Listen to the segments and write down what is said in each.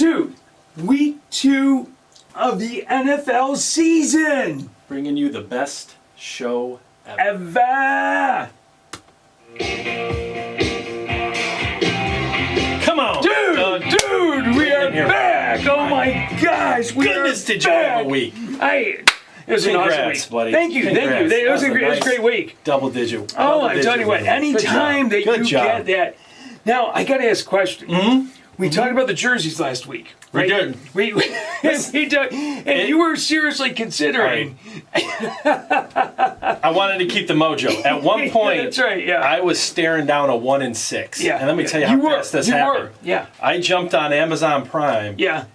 Dude, week 2 of the NFL season. Bringing you the best show ever. Come on. Dude, we are back. Oh my gosh, we Goodness, are did you back. have a week? It was an awesome week. Buddy. Thank you. It was a great week. Double digit. I tell you what, anytime that you get that. Now, I got to ask a question. Mm-hmm. We talked about the jerseys last week, right? We did. We did. And you were seriously considering. I wanted to keep the mojo. At one point, that's right, yeah. I was staring down a 1 and 6. Yeah. And let me tell you how fast this happened. Yeah. I jumped on Amazon Prime. Yeah.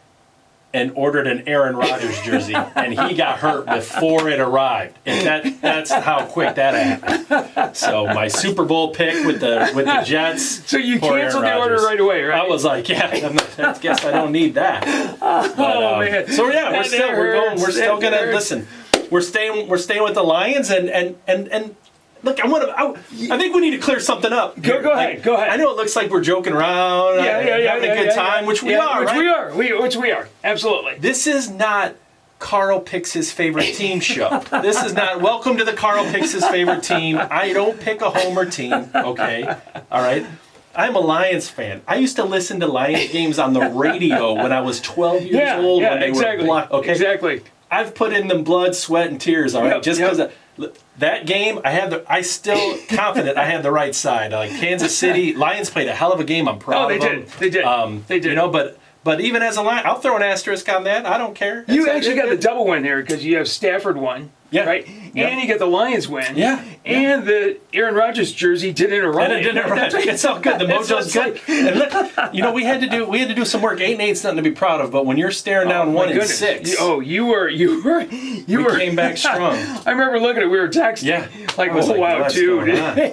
And ordered an Aaron Rodgers jersey, and he got hurt before it arrived. And that's how quick that happened. So my Super Bowl pick with the Jets. So you canceled the order right away, right? I was like, I guess I don't need that. But, man. So yeah, we're still gonna listen. We're staying with the Lions and. Look, I think we need to clear something up. Go ahead. I know it looks like we're joking around, having a good time, which we are, right? Which we are, absolutely. This is not Carl Picks His Favorite Team show. This is not, welcome to the Carl Picks His Favorite Team. I don't pick a homer team, okay? All right? I'm a Lions fan. I used to listen to Lions games on the radio when I was 12 years old when they were blocked. Okay? Exactly. I've put in them blood, sweat, and tears, all right? Just because that game, I still confident I had the right side. Like Kansas City, Lions played a hell of a game. I'm proud of them. They did. You know, but even as a Lion, I'll throw an asterisk on that. I don't care. You actually got the double win there because you have Stafford won. Yeah. Right? Yeah. And you get the Lions win. Yeah. And the Aaron Rodgers jersey didn't arrive. And it didn't arrive. It's all good. The mojo's good. And look, you know, we had to do some work. 8-8's nothing to be proud of, but when you're staring down 1 and 6. You came back strong. I remember looking at it, we were texting. Yeah. Like, wow, dude.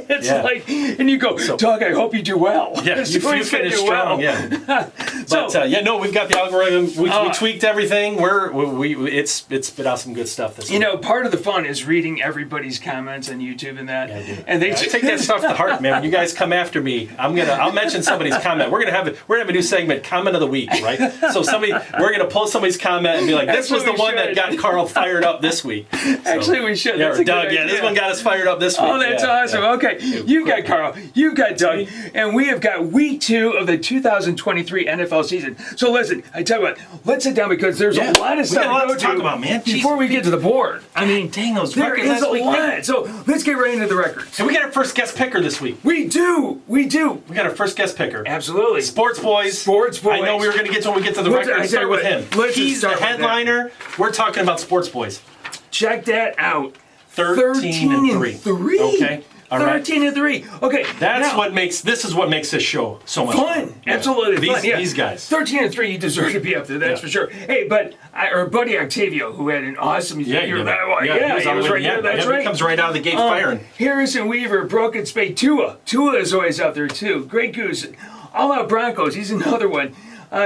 It's like, and you go, Doug, I hope you do well. Yeah, you finished strong. Yeah. But we've got the algorithm. We tweaked everything. It's spit out some good stuff this week. You know, part of the fun is reading everybody's comments on YouTube and that. Yeah, I do. And I take that stuff to heart, man. When you guys come after me, I'll mention somebody's comment. We're gonna have a new segment, comment of the week, right? So we're gonna pull somebody's comment and be like, this was the one that got Carl fired up this week. So, actually, we should. Yeah, Doug. Yeah, this one got us fired up this week. Oh, that's awesome. Yeah. Okay, you've got Carl, you've got Doug, and we have got week 2 of the 2023 NFL season. So listen, I tell you what, let's sit down because there's a lot of stuff to talk about, man. Before we get to the board, I mean, dang those there records is last a week. lot. So let's get right into the records. And we got our first guest picker this week. We do. We got our first guest picker. Absolutely. Sportz Boyzz. I know we were going to get to when we get to the record. Let's start with him. He's the headliner. We're talking about Sportz Boyzz. Check that out. 13-3. Okay. All right. 13-3. Okay. This is what makes this show so much fun. Absolutely fun. These guys. 13-3, you deserve to be up there. That's for sure. Hey, but our buddy Octavio, who had an awesome year, he was right there. That's right. He comes right out of the gate firing. Harrison Weaver, Broken Spade, Tua is always out there too. Great Goose, All Out Broncos. He's another one.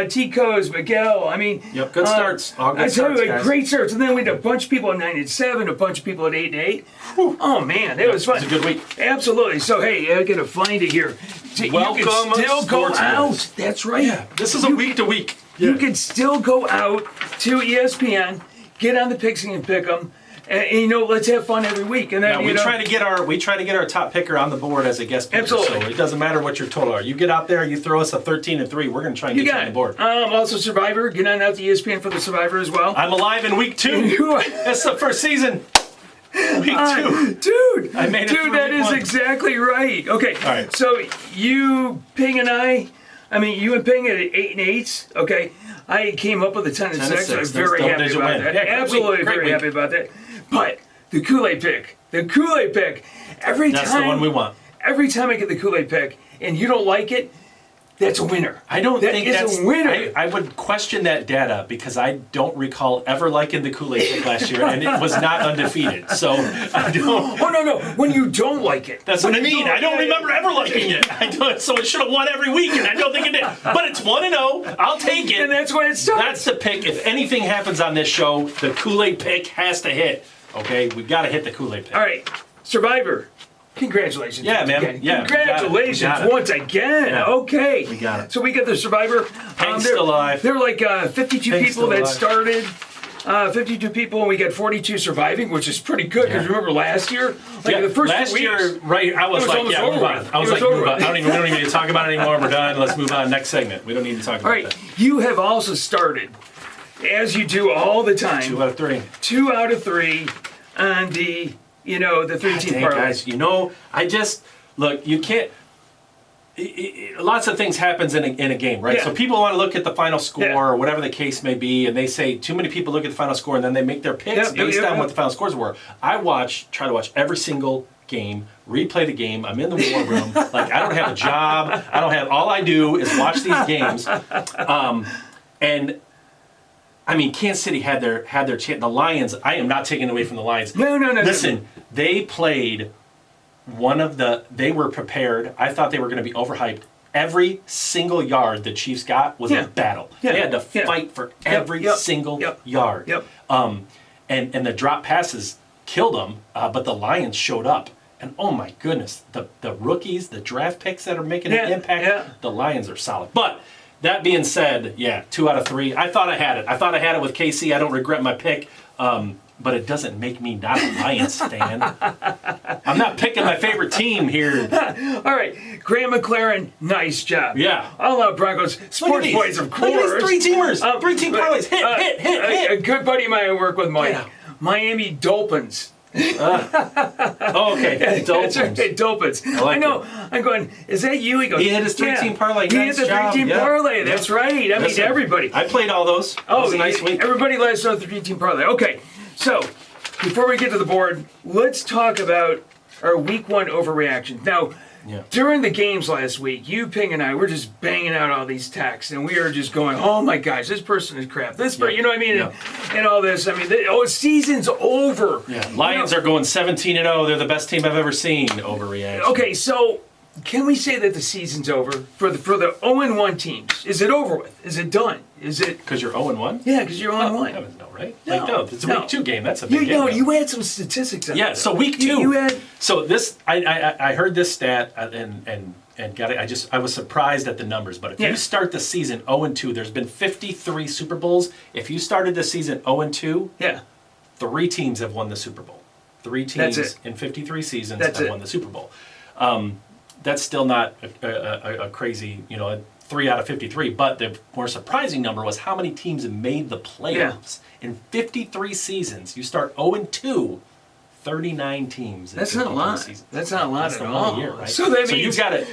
Tico's, Miguel. I mean, good starts. All good starts, guys. Great starts. And then we had a bunch of people at 9-7, a bunch of people at 8-8. Oh man, it was fun. It was a good week. Absolutely. So hey, I gotta find it here. Welcome, you can still go out. Boys. That's right. Yeah, this is a week to week. You can still go out to ESPN, get on the Pigskin and pick them. And let's have fun every week. And then we try to get our top picker on the board as a guest picker. Absolutely. So it doesn't matter what your total are. You get out there, you throw us a 13-3. We're going to try and get you on the board. Also Survivor. Get on out to ESPN for the Survivor as well. I'm alive in week 2. That's the first season. Week 2. Dude. I made it through that week is 1. exactly right. Okay. All right. So you, Ping, and you and Ping at 8-8. Okay. I came up with a 10-6. I'm very happy about that. Yeah, absolutely very happy about that. But the Kool-Aid pick. That's the one we want. Every time I get the Kool-Aid pick and you don't like it, that's a winner. I don't think that's a winner. I would question that data because I don't recall ever liking the Kool-Aid pick last year, and it was not undefeated. So I don't. Oh no! When you don't like it, that's what I mean. I don't remember ever liking it. So it should have won every week, and I don't think it did. But it's 1-0. I'll take it. And that's when it starts. That's the pick. If anything happens on this show, the Kool-Aid pick has to hit. Okay, we've got to hit the Kool-Aid pick. All right, Survivor. Congratulations. Yeah, man. Again. Yeah, Congratulations we got it. once again. Yeah. Okay. We got it. So we got the Survivor. Hank's still alive. There were like 52 Hank's people still that alive. started. 52 people, and we got 42 surviving, which is pretty good. Because remember last year, like the first last 2 weeks, year, right? I was it was like, almost yeah, move over on. with. I was It like, was move over on. with. We don't even need to talk about it anymore. We're done. Let's move on. Next segment. We don't need to talk about All right, that. you have also started, as you do all the time, 2 out of 3. 2 out of 3 on the the 3-team Dang, parlay. guys, I just look. You can't. Lots of things happens in a game, right? Yeah. So people want to look at the final score Yeah. or whatever the case may be, and they say too many people look at the final score and then they make their picks based on what the final scores were. I try to watch every single game, replay the game. I'm in the war room. Like I don't have a job. All I do is watch these games. And I mean, Kansas City had their chance. The Lions. I am not taking away from the Lions. No. Listen, they played. They were prepared. I thought they were going to be overhyped. Every single yard the Chiefs got was a battle. Yeah. They had to fight for every single yard. Yep. And the drop passes killed them, but the Lions showed up. And oh my goodness, the rookies, the draft picks that are making an impact, the Lions are solid. But that being said, 2 out of 3. I thought I had it. I thought I had it with KC. I don't regret my pick. But it doesn't make me not a Lions fan. I'm not picking my favorite team here. All right, Graham McLaren, nice job. Yeah. All out Broncos. Sports Boys, of course. Look at these 3-teamers. 3-team parlays. Hit. A good buddy of mine I work with, Mike. Yeah. Miami Dolphins. Okay. That's right, Dolphins. I know. it. I'm going, is that you? He goes, He hit his 3-team parlay. He Nice hit the job. 3-team Yeah. parlay. That's right. I mean, everybody. I played all those. It was a nice week. Everybody let us know the 3-team parlay. Okay, so before we get to the board, let's talk about our week 1 overreaction. Now, during the games last week, you, Ping, and I were just banging out all these texts, and we are just going, oh my gosh, this person is crap. This person, you know what I mean? And all this. I mean, season's over. Yeah. Lions are going 17-0. They're the best team I've ever seen. Overreaction. Okay, so can we say that the season's over for the 0-1 teams? Is it over with? Is it done? Is it? Because you're 0-1? Yeah, because you're 0-1. No, right? No, it's a week 2 game. That's a big game. No, you had some statistics on that. So week 2. You had. So this, I heard this stat and got it. I was surprised at the numbers. But if you start the season 0-2, there's been 53 Super Bowls. If you started the season 0-2, 3 teams have won the Super Bowl. 3 teams in 53 seasons have won the Super Bowl. That's still not a crazy, 3 out of 53. But the more surprising number was how many teams have made the playoffs. In 53 seasons, you start 0-2, 39 teams. That's not a lot. Seasons. That's not a lot at all. Year, right? So that means you've got it.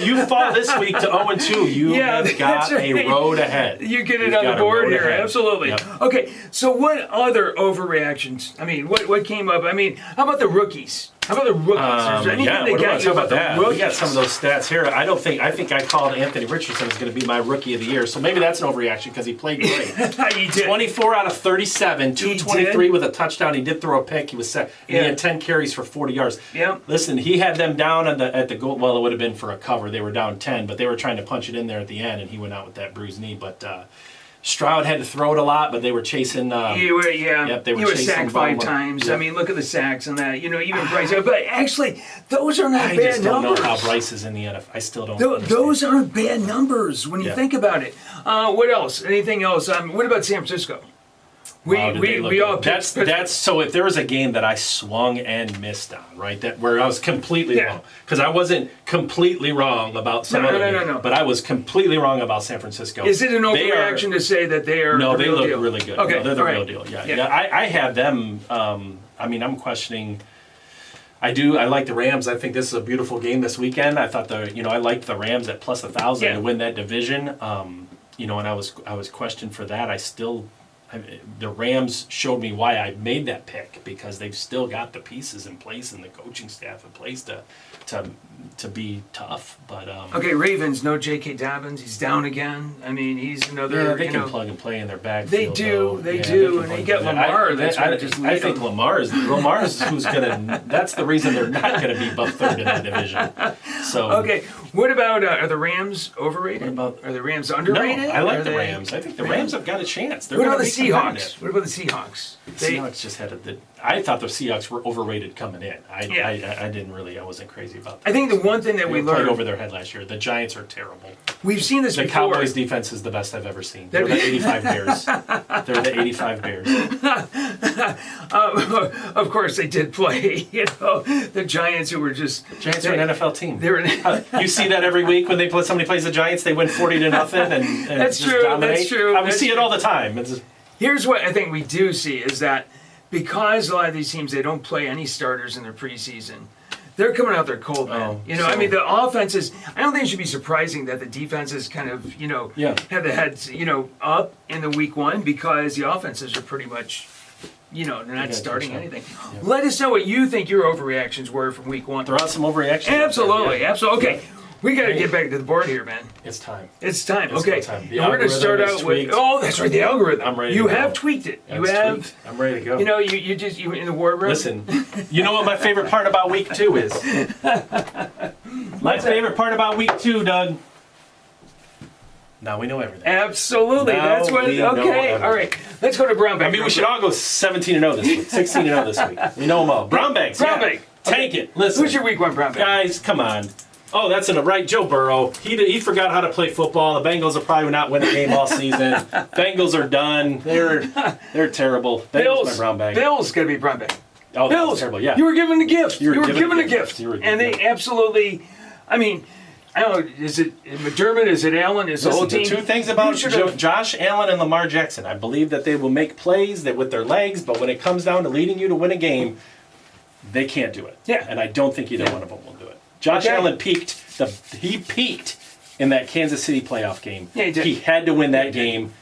You fall this week to 0-2. You have got a road ahead. You get it on the board here, absolutely. Yep. Okay, so what other overreactions? I mean, what came up? I mean, how about the rookies? How about the rookies? Is there anything they got you about that? the rookies? We got some of those stats here. I think I called Anthony Richardson is going to be my rookie of the year. So maybe that's an overreaction because he played great. He did. 24 out of 37, 223 with a touchdown. He did throw a pick. He was set. He had 10 carries for 40 yards. Yeah. Listen, he had them down at the goal. Well, it would have been for a cover. They were down 10, but they were trying to punch it in there at the end, and he went out with that bruised knee. But Stroud had to throw it a lot, but they were chasing. They were he was sacked 5 times. I mean, look at the sacks and that. Even Bryce. But actually, those are not bad numbers. I just don't know how Bryce is in the NFL. I still don't. Those aren't bad numbers when you think about it. What else? Anything else? What about San Francisco? We all that's so. If there was a game that I swung and missed on, right, where I was completely wrong, because I wasn't completely wrong about some other game, but I was completely wrong about San Francisco. Is it an overreaction to say that they are? No, they look deal? really good. Okay, no, they're the real deal. Yeah. I have them. I mean, I'm questioning. I like the Rams. I think this is a beautiful game this weekend. I thought I liked the Rams at plus 1,000 to win that division. And I was questioned for that. The Rams showed me why I made that pick because they've still got the pieces in place and the coaching staff in place to be tough. But okay, Ravens, no J.K. Dobbins. He's down again. I mean, he's another. Yeah, they can plug and play in their backfield. They do, and they get Lamar. I think Lamar's who's gonna. That's the reason they're not gonna be above 3rd in that division. So okay, what about are the Rams overrated? Are the Rams underrated? No, I like the Rams. I think the Rams have got a chance. What about the Seahawks? What about the Seahawks? The Seahawks just had I thought the Seahawks were overrated coming in. I wasn't crazy about that. I think the one thing that we played learned over their head last year. The Giants are terrible. We've seen this The before. Cowboys defense is the best I've ever seen. They're the 85 Bears. They're the 85 Bears. Of course, they did play. The Giants, who were just Giants are an NFL team. They're You see that every week when somebody plays the Giants, they win 40-0 and That's just true. dominate. That's true. We see it all the time. Here's what I think we do see is that because a lot of these teams, they don't play any starters in their preseason, they're coming out there cold, man. I mean, the offenses, I don't think it should be surprising that the defenses kind of, have the heads, up in the week one because the offenses are pretty much, they're not starting anything. Yeah. Let us know what you think your overreactions were from week one. Throw out some overreactions. Absolutely. Okay. We got to get back to the board here, man. It's time. It's time. It's okay. time. And we're going to start out with. Oh, that's right, the algorithm. I'm ready. You have tweaked it. I'm ready to go. You in the war room. Listen, you know what my favorite part about week 2 is? My favorite part about week 2, Doug. Now we know everything. Absolutely. That's what. Okay. All right. Let's go to brown bag. I mean, we should all go 17-0 this week, 16-0 this week. We know them all. Brown bags. Brown bag. Take it. Listen. Who's your week one brown bag? Guys, come on. Oh, that's in the right. Joe Burrow. He forgot how to play football. The Bengals will probably not win a game all season. Bengals are done. They're terrible. Bengals my brown bag. Bill's gonna be brown bag. Oh, Bill's terrible. Yeah. You were given a gift. You were given a gift. And they absolutely. I mean, I don't know. Is it McDermott? Is it Allen? Is the whole team? The two things about Josh Allen and Lamar Jackson. I believe that they will make plays with their legs, but when it comes down to leading you to win a game, they can't do it. Yeah. And I don't think either one of them will do it. Josh Allen peaked. He peaked in that Kansas City playoff game. Yeah, he did. He had to win that game.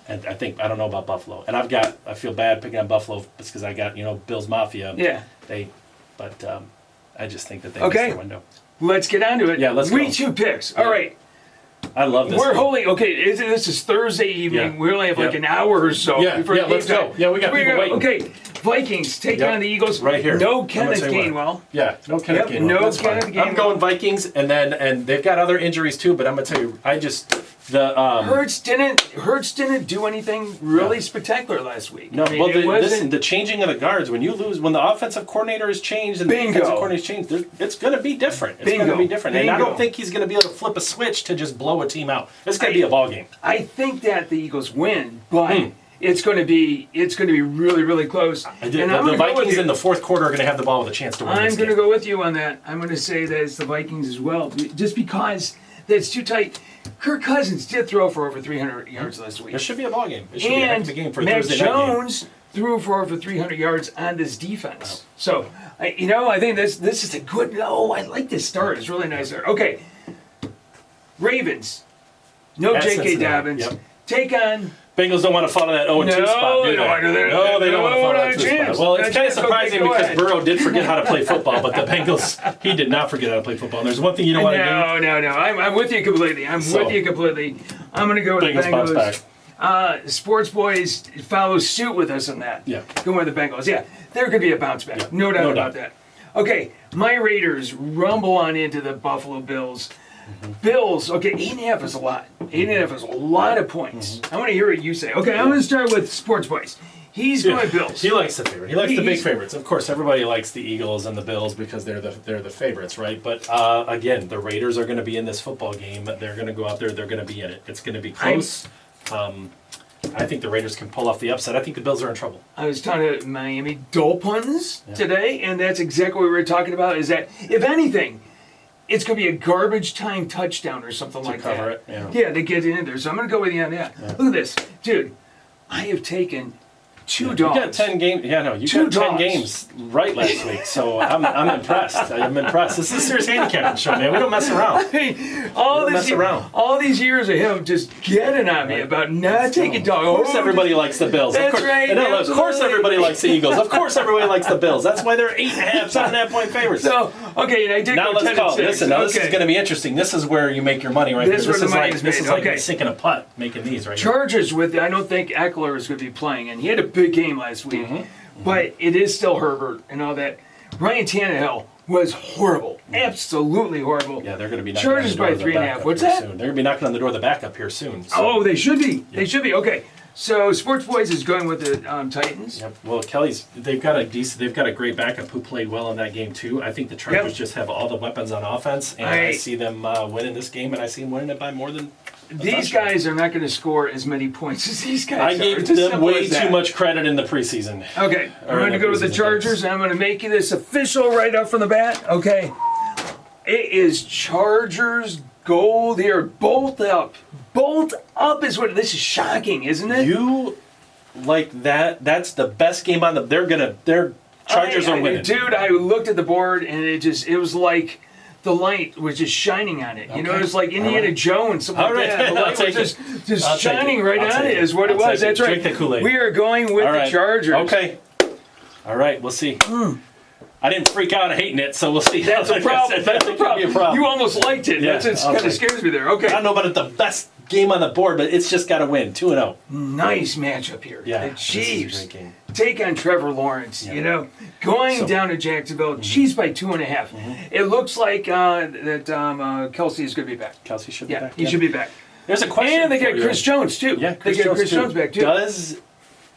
And I don't know about Buffalo. And I feel bad picking on Buffalo because I got, Bills Mafia. Yeah. I just think that they missed their window. Let's get on to it. Yeah, let's go. Week 2 picks. All right. I love this. This is Thursday evening. Yeah. We only have like an hour or so. Before let's go. Yeah, we got people waiting. Okay, Vikings take on the Eagles. Right here. No Kenneth Gainwell. Yeah, no Kenneth Gainwell. No That's Kenneth fine. Gainwell. I'm going Vikings, and they've got other injuries too. But I'm gonna tell you, Hurts didn't do anything really spectacular last week. No, the changing of the guards when the offensive coordinator is changed and the defensive coordinator is changed, it's going to be different. It's going to be different, and I don't think he's going to be able to flip a switch to just blow a team out. It's going to be a ball game. I think that the Eagles win, but it's going to be really, really close. The Vikings in the fourth quarter are going to have the ball with a chance to win. I'm going to go with you on that. I'm going to say that it's the Vikings as well, just because that's too tight. Kirk Cousins did throw for over 300 yards last week. There should be a ball game. It should be a heck of a game for Mac Thursday night game. Jones threw for over 300 yards on this defense. Wow. So, I think this is a good. Oh, I like this start. It's really nice there. Okay, Ravens. No J.K. Dobbins. Yep. Take on. Bengals don't want to fall in that 0-2 spot, do they? No, they don't want to fall in that 2 spot. Well, it's kind of surprising because Burrow did forget how to play football, but the Bengals, he did not forget how to play football. And there's one thing you don't want to do. No. I'm with you completely. I'm going to go with the Bengals. Sports Boys follow suit with us on that. Yeah. Going with the Bengals. Yeah, there could be a bounce back. Yeah. No doubt about that. Okay, my Raiders rumble on into the Buffalo Bills. Bills, 8.5 is a lot. 8.5 is a lot of points. I want to hear what you say. Okay, I'm going to start with Sports Boys. He's going Bills. He likes the favorite. He likes the big favorites. Of course, everybody likes the Eagles and the Bills because they're the favorites, right? But again, the Raiders are going to be in this football game. They're going to go out there. They're going to be in it. It's going to be close. I think the Raiders can pull off the upset. I think the Bills are in trouble. I was talking to Miami Dolphins today, and that's exactly what we were talking about, is that, if anything, it's going to be a garbage time touchdown or something like that. To cover it, yeah, they get it in there. So I'm going to go with you on that. Yeah. Look at this. Dude, I have taken 2 dogs. You got 10 games. Yeah, no, you got 10 games right last week. So I'm impressed. I'm impressed. This is a serious handicapping show, man. We don't mess around. I mean, all these years of him just getting on me about not taking dogs. Of course, everybody likes the Bills. That's right. Of course, everybody likes the Eagles. Of course, everybody likes the Bills. That's why they're 8.5, 7.5-point favorites. So, okay, and I did now go 10 let's call. Listen, now this is going to be interesting. This is where you make your money right here. This is like sinking a putt, making these right here. Chargers with, I don't think Eckler is going to be playing, and he had a big game last week. But it is still Herbert and all that. Ryan Tannehill was horrible. Absolutely horrible. Yeah, they're going to be knocking Chargers on the door by 3.5. What's that? Soon. They're going to be knocking on the door of the backup here soon. So. Oh, they should be. Yeah. They should be. Okay. So Sports Boys is going with the Titans. Yep. Well, they've got a great backup who played well in that game too. I think the Chargers just have all the weapons on offense, and I see them winning this game, and I see them winning it by more than. These guys are not going to score as many points as these guys. I gave them way too much credit in the preseason. Okay, I'm going to go with the Chargers, and I'm going to make this official right up from the bat. Okay, it is Chargers gold here. Bolt up. Bolt up is what. This is shocking, isn't it? You like that? That's the best game on the. Their Chargers are winning. Dude, I looked at the board, and it was like. The light was just shining on it. You know, it was like Indiana Jones, something like that. The light was just shining right on it is what it was. That's right. Drink the Kool-Aid. We are going with the Chargers. Okay. All right, we'll see. I didn't freak out hating it, so we'll see. That's a problem. That's a problem. You almost liked it. Yeah, That's what kind of scares me there. Okay. I don't know about it, the best game on the board, but it's just got to win. 2-0. Nice matchup here. Yeah. The Chiefs take on Trevor Lawrence. You know, going down to Jacksonville. Chiefs by 2.5. It looks like that Kelsey is going to be back. Kelsey should be back. He should be back. There's a question. And they got Chris Jones too. Yeah, they got Chris Jones back too. Does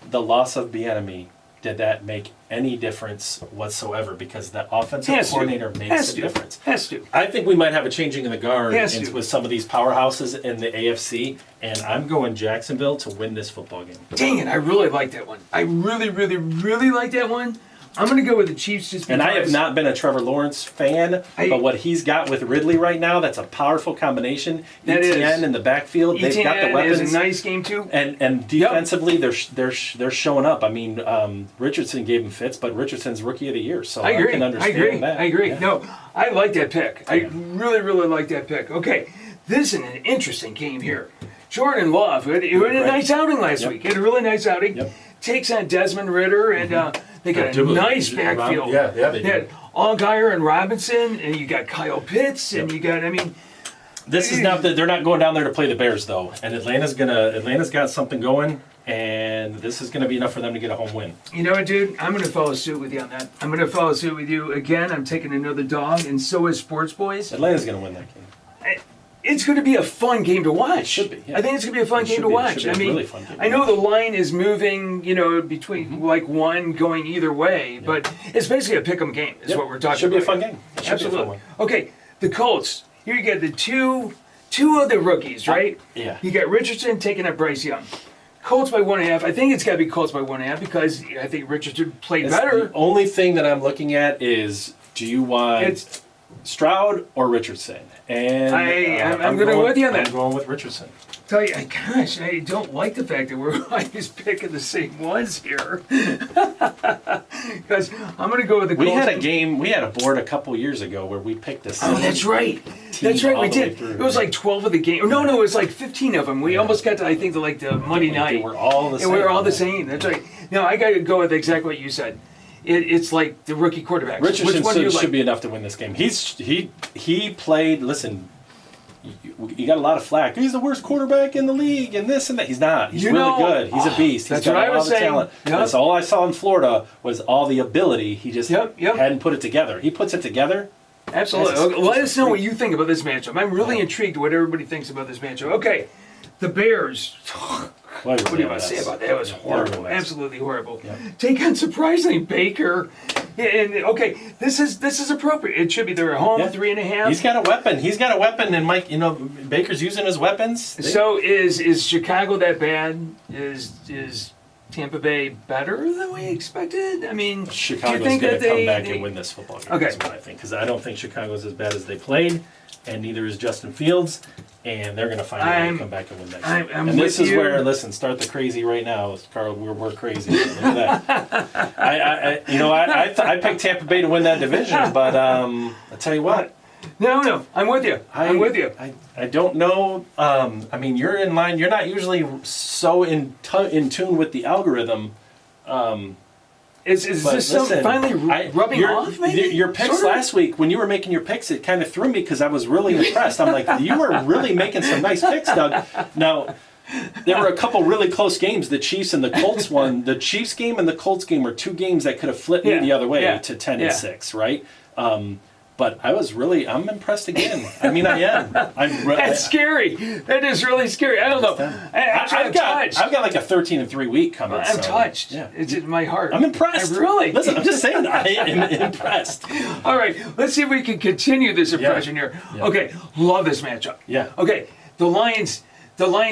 the loss of Bieniemy, did that make any difference whatsoever? Because the offensive coordinator makes a difference. Has to. I think we might have a changing of the guard with some of these powerhouses in the AFC, and I'm going Jacksonville to win this football game. Dang it, I really like that one. I really, really, really like that one. I'm going to go with the Chiefs just because. And I have not been a Trevor Lawrence fan, but what he's got with Ridley right now, that's a powerful combination. ETN in the backfield, they've got the weapons. Is a nice game too. And defensively, they're showing up. I mean, Richardson gave him fits, but Richardson's Rookie of the Year, so I can understand that. I agree. Yeah. No, I like that pick. I really, really like that pick. Okay, this is an interesting game here. Jordan Love, who had a nice outing last week. He had a really nice outing. Takes on Desmond Ritter, and they got a nice backfield. Yeah, they did. Allgaier and Robinson, and you got Kyle Pitts, and you got, this is not they're not going down there to play the Bears though, and Atlanta's got something going, and this is gonna be enough for them to get a home win. You know what, dude? I'm gonna follow suit with you on that. I'm gonna follow suit with you again. I'm taking another dog, and so is Sports Boys. Atlanta's gonna win that game. It's going to be a fun game to watch. It should be. Yeah. I think it's going to be a fun game to watch. Really fun game. I know the line is moving, between like one going either way, but it's basically a pick'em game. Is what we're talking about. Should be a fun game. Absolutely. Okay, the Colts. Here you get the two of the rookies, right? Yeah. You got Richardson taking up Bryce Young. Colts by 1.5. I think it's got to be Colts by 1.5 because I think Richardson played better. The only thing that I'm looking at is, do you want Stroud or Richardson? And I'm going to go with you on that. I'm going with Richardson. Tell you, gosh, I don't like the fact that we're always picking the same ones here. Because I'm going to go with the Colts. We had a board a couple years ago where we picked the same. Oh, that's right. That's right, we did. It was like 12 of the game. No, it was like 15 of them. We almost got to, I think, the Monday night. They were all the same. And we were all the same. That's right. Now, I got to go with exactly what you said. It's like the rookie quarterbacks. Richardson should be enough to win this game. He played. Listen, you got a lot of flack. He's the worst quarterback in the league, and this and that. He's not. He's really good. He's a beast. That's what I was saying. Talent. That's all I saw in Florida was all the ability. He just hadn't put it together. He puts it together. Absolutely. Let us know what you think about this matchup. I'm really intrigued what everybody thinks about this matchup. Okay, the Bears. What do you want to say about that? It was horrible. Absolutely horrible. Take on surprisingly Baker. And this is appropriate. It should be they're at home 3.5. He's got a weapon, and Mike, Baker's using his weapons. So is Chicago that bad? Is Tampa Bay better than we expected? I mean, Chicago's going to come back and win this football game. That's what I think, because I don't think Chicago's as bad as they played, and neither is Justin Fields. And they're going to find a way to come back and win that game. And this is where, start the crazy right now, Carl. We're crazy. Look at that. I picked Tampa Bay to win that division, but I tell you what. No, I'm with you. I'm with you. I don't know. I mean, you're in line. You're not usually so in tune with the algorithm. Is this finally rubbing off, maybe? Your picks last week, when you were making your picks, it kind of threw me because I was really impressed. I'm like, you were really making some nice picks, Doug. Now, there were a couple really close games. The Chiefs and the Colts won. The Chiefs game and the Colts game were two games that could have flipped me the other way to 10-6, right? But I'm impressed again. I mean, I am. That's scary. That is really scary. I don't know. I'm touched. I've got like a 13-3 week coming. I'm touched. Yeah. It's in my heart. I'm impressed. Listen, I'm just saying, I am impressed. All right, let's see if we can continue this impression here. Yeah. Okay, love this matchup. Yeah. Okay, the Lions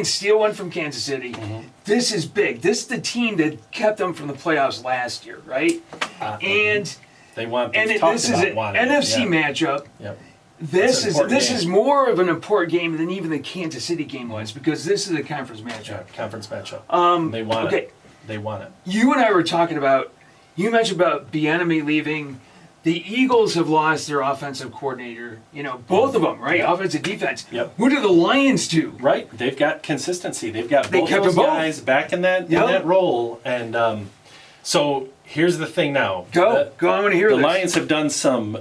steal one from Kansas City. Mm-hmm. This is big. This is the team that kept them from the playoffs last year, right? And they want. And this is an NFC matchup. Yep. This is more of an important game than even the Kansas City game was, because this is a conference matchup. Yeah, conference matchup. They want it. They want it. You and I were talking about. You mentioned about Bieniemy leaving. The Eagles have lost their offensive coordinator. Both of them, right? Yep. Offensive, defense. Yep. What do the Lions do? Right. They've got consistency. They've got both those guys back in that role, and so. Here's the thing now. Go. I want to hear this. The Lions have done some,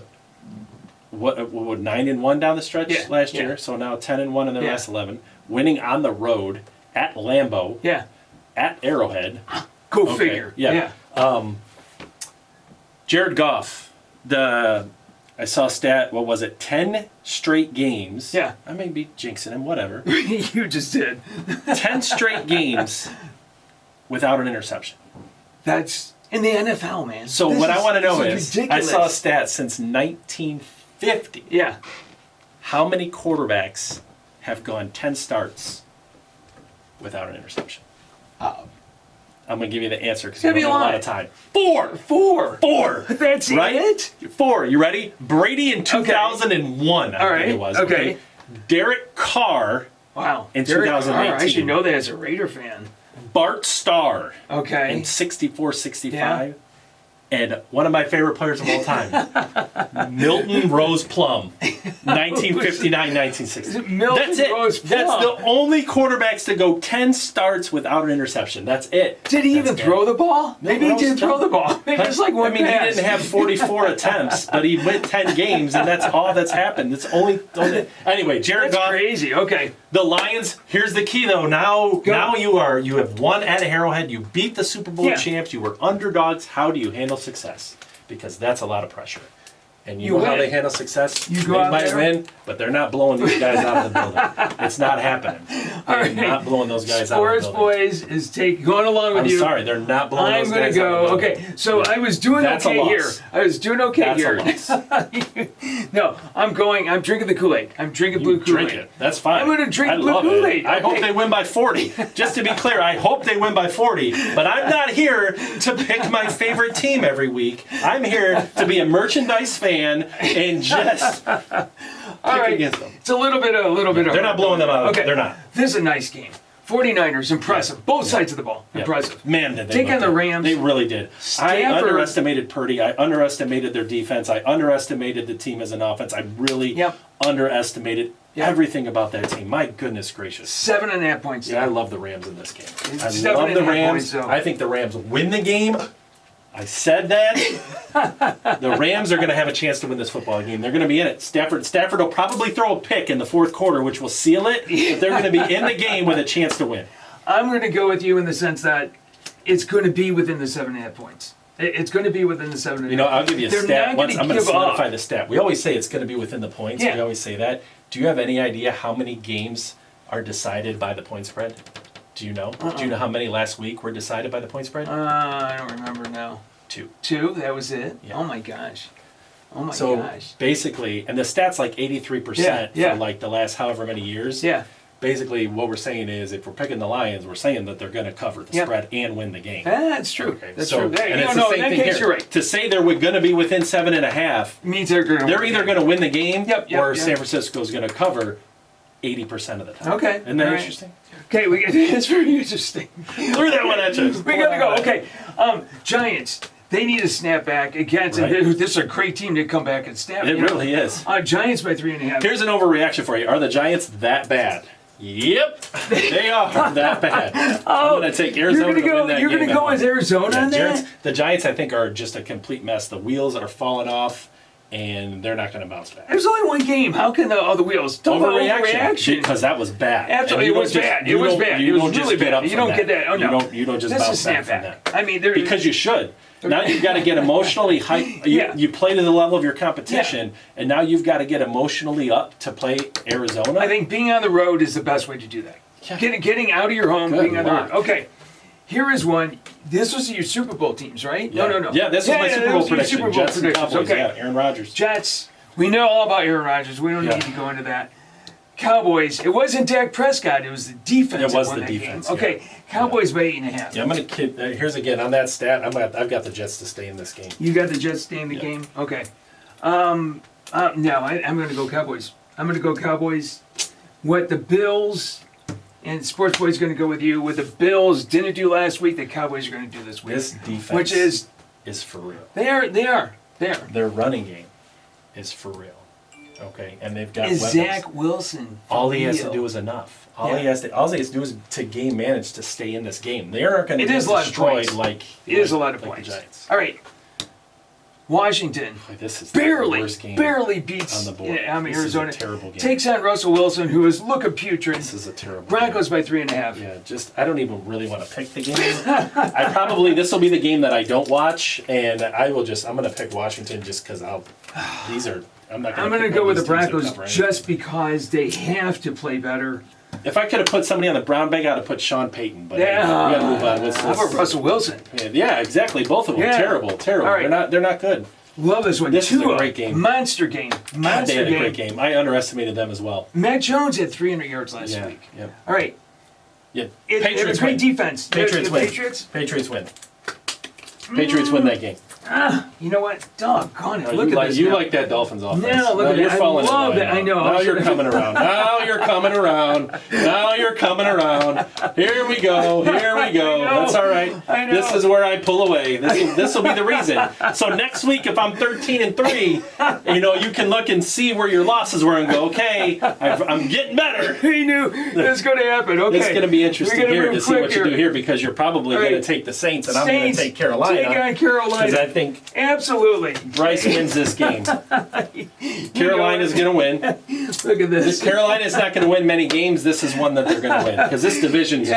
9-1 down the stretch last year, so now 10-1 in their last 11. Winning on the road at Lambeau. Yeah. At Arrowhead. Go figure. Yeah. Jared Goff, I saw a stat, 10 straight games. Yeah. I may be jinxing him, whatever. You just did. 10 straight games without an interception. That's in the NFL, man. So what I want to know is, ridiculous. I saw a stat since 1950. Yeah. How many quarterbacks have gone 10 starts without an interception? I'm going to give you the answer because we don't have a lot of time. Four. That's right? it? 4. You ready? Brady in 2001, I think it was. Okay. Derek Carr in 2018. I should know that as a Raider fan. Bart Starr in 64-65. Yeah. And one of my favorite players of all time, Milton Rose Plum, 1959-1960. That's it. Rose Plum. That's the only quarterbacks to go 10 starts without an interception. That's it. Did he even throw the ball? Maybe he didn't throw the ball. Maybe just like one pass. He didn't have 44 attempts, but he went 10 games, and that's all that's happened. It's only anyway. Jared Goff. That's crazy. Okay. The Lions. Here's the key, though. Now you have won at Arrowhead. You beat the Super Bowl champs. You were underdogs. How do you handle success? Because that's a lot of pressure. And you know how they handle success? They might win, but they're not blowing these guys out of the building. It's not happening. They're not blowing those guys out of the building. Boyzz is going along with you. I'm sorry, they're not blowing those guys out of the building. Okay, so I was doing okay here. That's here. A loss. No, I'm drinking the Kool-Aid. I'm drinking blue Kool-Aid. Drink it. That's fine. I'm going to drink blue Kool-Aid. I hope they win by 40. Just to be clear, I hope they win by 40. But I'm not here to pick my favorite team every week. I'm here to be a merchandise fan and just pick against them. It's a little bit. They're not blowing them out. Okay, they're not. This is a nice game. 49ers, impressive. Both sides of the ball, impressive. Man, did they take on the Rams. They really did. I underestimated Purdy. I underestimated their defense. I underestimated the team as an offense. I really underestimated everything about that team. My goodness gracious. 7.5 points. Yeah, I love the Rams in this game. I love the Rams. I think the Rams win the game. I said that. The Rams are going to have a chance to win this football game. They're going to be in it. Stafford will probably throw a pick in the fourth quarter, which will seal it. But they're going to be in the game with a chance to win. I'm going to go with you in the sense that it's going to be within the 7.5 points. It's going to be within the 7.5. I'll give you a stat. I'm going to solidify the stat. We always say it's going to be within the points. Yeah. We always say that. Do you have any idea how many games are decided by the point spread? Do you know? Do you know how many last week were decided by the point spread? I don't remember now. 2. 2? That was it? Yeah. Oh my gosh. So basically, and the stat's like 83% for like the last however many years. Yeah. Basically, what we're saying is, if we're picking the Lions, we're saying that they're going to cover the spread and win the game. That's true. Okay. That's true. And it's the same thing here. You're right. To say they're going to be within 7.5 means they're either going to win the game or San Francisco's going to cover 80% of the time. Okay. Isn't that interesting? Okay, it's very interesting. Threw that one at you. We got to go. Okay. Giants. They need to snap back against. This is a great team to come back and snap. It really is. Giants by 3.5. Here's an overreaction for you. Are the Giants that bad? Yep, they are that bad. I'm going to take Arizona to win that game. You're going to go with Arizona on that? The Giants, I think, are just a complete mess. The wheels are falling off. and they're not going to bounce back. There's only one game. How can the wheels? Overreaction. Because that was bad. Absolutely, it was bad. It was bad. It was really bad. You don't get that. Oh no, you don't just this bounce is back from that. I mean, because you should. Now you've got to get emotionally hyped. You play to the level of your competition, and now you've got to get emotionally up to play Arizona. I think being on the road is the best way to do that. Yeah. Getting out of your home, being on the road. Okay, here is one. This was your Super Bowl teams, right? Yeah. No. Yeah, this was my Super Bowl prediction. Super Bowl Jets and predictions. Cowboys. Okay, Yeah, Aaron Rodgers. Jets. We know all about Aaron Rodgers. We don't need to go into that. Cowboys. It wasn't Dak Prescott. It was the defense. It was the defense. Game. Okay, Cowboys by 8.5. Yeah, I'm gonna keep. Here's again on that stat. I've got the Jets to stay in this game. You got the Jets stay in the game. Okay. No, I'm going to go Cowboys. I'm going to go Cowboys. What the Bills and Sports Boy's going to go with you. What the Bills didn't do last week, the Cowboys are going to do this week. This defense, which is for real. They are. Their running game is for real. Okay, and they've got weapons. Zach Wilson. All he has to do is enough. All he has to do is to game manage to stay in this game. They aren't going to get destroyed like it is a lot of points. The Giants. All right. Washington this is barely the worst game beats on the board. Arizona. Is a terrible game. Takes on Russell Wilson, who is looking putrid. This is a terrible Broncos game. by 3.5. Yeah, I don't even really want to pick the game. This will be the game that I don't watch, and I'm going to pick Washington just because I'm going to go with the Broncos just because they have to play better. If I could have put somebody on the brown bag, I'd have put Sean Payton. But we got to move on. How about Russell Wilson? Yeah, exactly. Both of them. Terrible. All right. They're not good. Love this one. This is a great game. Monster game. They had a great game. I underestimated them as well. Matt Jones had 300 yards last week. Yeah. All right. Yeah. Patriots win. Great defense. Patriots win. Patriots win. Patriots win that game. You know what? Doggone it. Look at this. You like that Dolphins offense. No, look at you're that. falling I love it. now. I know. Now you're coming around. Now you're coming around. Now you're coming around. Here we go. That's all right. I know. This is where I pull away. This will be the reason. So next week, if I'm 13-3, you can look and see where your losses were and go, okay, I'm getting better. He knew this was going to happen. Okay. It's going to be interesting here to see what you do here because you're probably going to take the Saints and I'm going to take Carolina. Take on Carolina. Because I think absolutely Bryce wins this game. Carolina's going to win. Look at this. Carolina's not going to win many games. This is one that they're going to win because this division's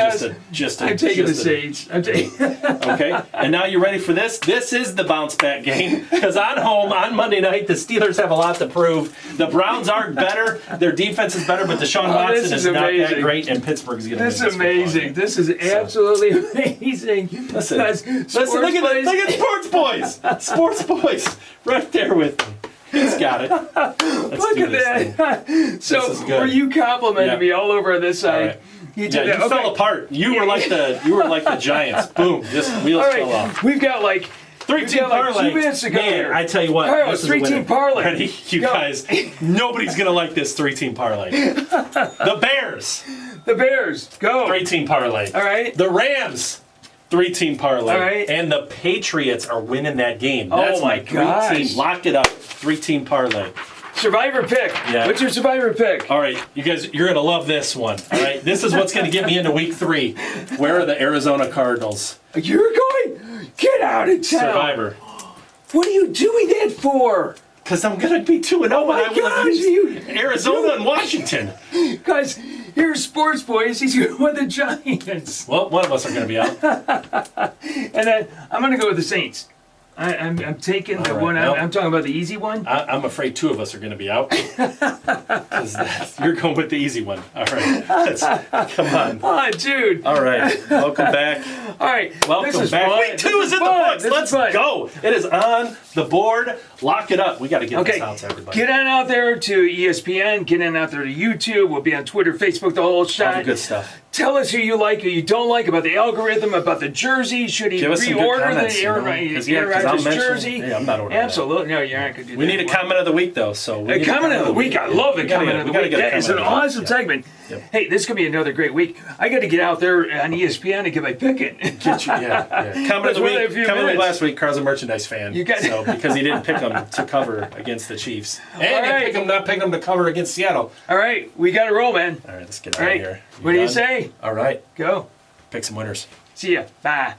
just a. I'm taking the Saints. Okay, and now you ready for this? This is the bounce back game because on Monday night the Steelers have a lot to prove. The Browns are better. Their defense is better, but Deshaun Watson is not that great, and Pittsburgh's going to win. This is amazing. This is absolutely amazing. Listen, look at Sports Boys. Sports Boys, right there with me. He's got it. Look at that. So, were you complimenting me all over this side? Right. You fell apart. You were like the Giants. Boom, just wheels fell off. We've got like 3-team parlay. 2 minutes to go. Man, I tell you what, Carlos, this is 3-team parlay. Ready, you guys? Nobody's gonna like this 3-team parlay. The Bears. The Bears. Go. 3-team parlay. All right. The Rams. 3-team parlay. All right. And the Patriots are winning that game. That's my gosh. 3-team. Lock it up. 3-team parlay. Survivor pick. Yeah. What's your survivor pick? All right, you guys, you're gonna love this one. All right, this is what's gonna get me into week 3. Where are the Arizona Cardinals? You're going? Get out of town. Survivor. What are you doing that for? Because I'm gonna be 2-0. Oh my gosh! Arizona and Washington. Guys, here's Sports Boys. He's going with the Giants. Well, one of us are gonna be out. And then I'm gonna go with the Saints. I'm taking the one. I'm talking about the easy one. I'm afraid 2 of us are going to be out. You're going with the easy one. All right. Come on. Oh, dude. All right. Welcome back. All right. Welcome back. Week 2 is in the books. Let's go. It is on the board. Lock it up. We got to get this out to everybody. Get on out there to ESPN. Get on out there to YouTube. We'll be on Twitter, Facebook, the whole shot. All the good stuff. Tell us who you like, who you don't like, about the algorithm, about the jersey. Should he reorder the Aaron Rodgers jersey? Hey, I'm not ordering Absolutely. No, you aren't going to do that. We need a comment of the week, though. A comment of the week. I love the comment of the week. That is an awesome segment. Yep. Hey, this could be another great week. I got to get out there on ESPN and get my picking. Comment of the week. Comment of the week last week. Carl's a merchandise fan. Because he didn't pick them to cover against the Chiefs. And not pick them to cover against Seattle. All right. We got to roll, man. All right. Let's get out of here. What do you say? All right. Go. Pick some winners. See ya. Bye.